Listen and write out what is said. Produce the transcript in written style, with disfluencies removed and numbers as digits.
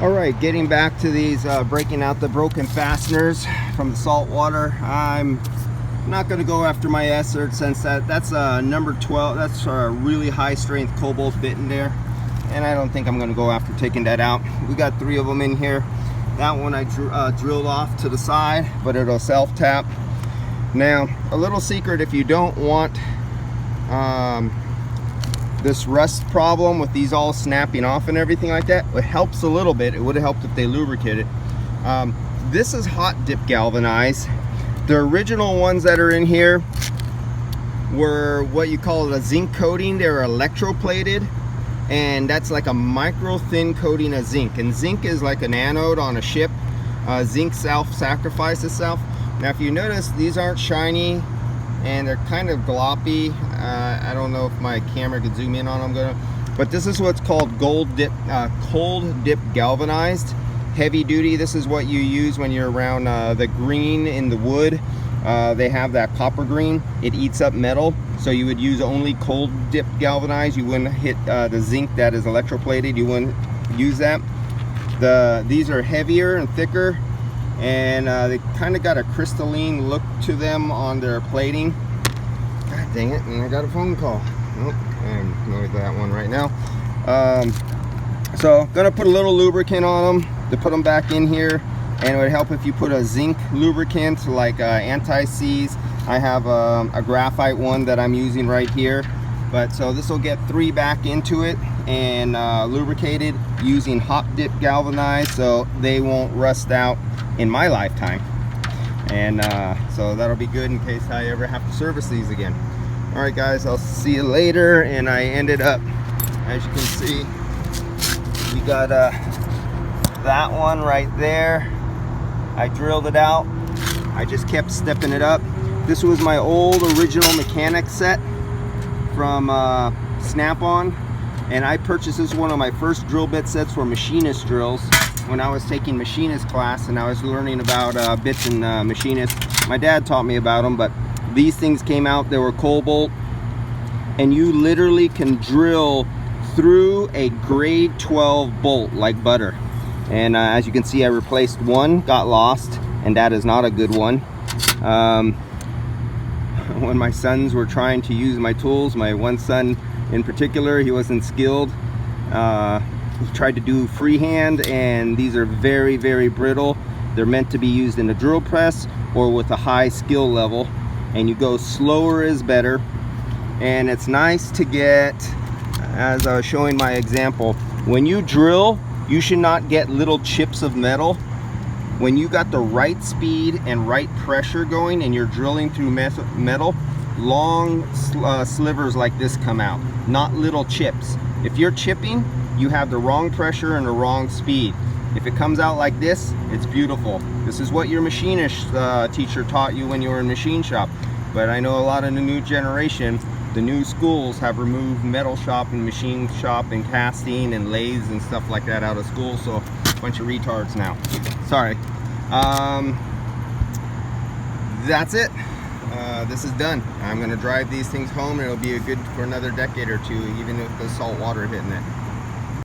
All right, getting back to these, breaking out the broken fasteners from the salt water. I'm not going to go after my Essert, since that's number 12. That's a really high strength cobalt bit in there, and I don't think I'm going to go after taking that out. We got 3 of them in here. That one I drilled off to the side, but it'll self tap. Now, a little secret: if you don't want this rust problem with these all snapping off and everything like that, it helps a little bit. It would have helped if they lubricated. This is hot dip galvanized. The original ones that are in here were what you call a zinc coating. They're electroplated, and that's like a micro thin coating of zinc. And zinc is like an anode on a ship. Zinc self-sacrifices itself. Now, if you notice, these aren't shiny and they're kind of gloppy. I don't know if my camera could zoom in on them, but this is what's called cold dip galvanized. Heavy duty. This is what you use when you're around the green in the wood. They have that copper green. It eats up metal, so you would use only cold dip galvanized. You wouldn't hit the zinc that is electroplated. You wouldn't use that. These are heavier and thicker, and they kind of got a crystalline look to them on their plating. God dang it, and I got a phone call. Nope, I'm going to that one right now. So gonna put a little lubricant on them to put them back in here, and it would help if you put a zinc lubricant like anti-seize. I have a graphite one that I'm using right here, but so this will get 3 back into it and lubricated using hot dip galvanized, so they won't rust out in my lifetime. And so that'll be good in case I ever have to service these again. All right guys, I'll see you later. And I ended up, as you can see, we got that one right there. I drilled it out. I just kept stepping it up. This was my old original mechanic set from Snap-on, and I purchased this one of my first drill bit sets for machinist drills when I was taking machinist class, and I was learning about bits and machinist. My dad taught me about them, but these things came out. They were cobalt, and you literally can drill through a grade 12 bolt like butter. And as you can see, I replaced one, got lost, and that is not a good one. When my sons were trying to use my tools, my one son in particular, he wasn't skilled. He tried to do freehand, and these are very, very brittle. They're meant to be used in a drill press or with a high skill level, and you go slower is better. And it's nice to get, as I was showing my example, when you drill, you should not get little chips of metal. When you got the right speed and right pressure going and you're drilling through metal, long slivers like this come out, not little chips. If you're chipping, you have the wrong pressure and the wrong speed. If it comes out like this, it's beautiful. This is what your machinist teacher taught you when you were in machine shop. But I know a lot of the new generation, the new schools have removed metal shop and machine shop and casting and lathes and stuff like that out of school, so a bunch of retards now. Sorry. That's it. This is done. I'm gonna drive these things home, and it'll be good for another decade or two, even with the salt water hitting it.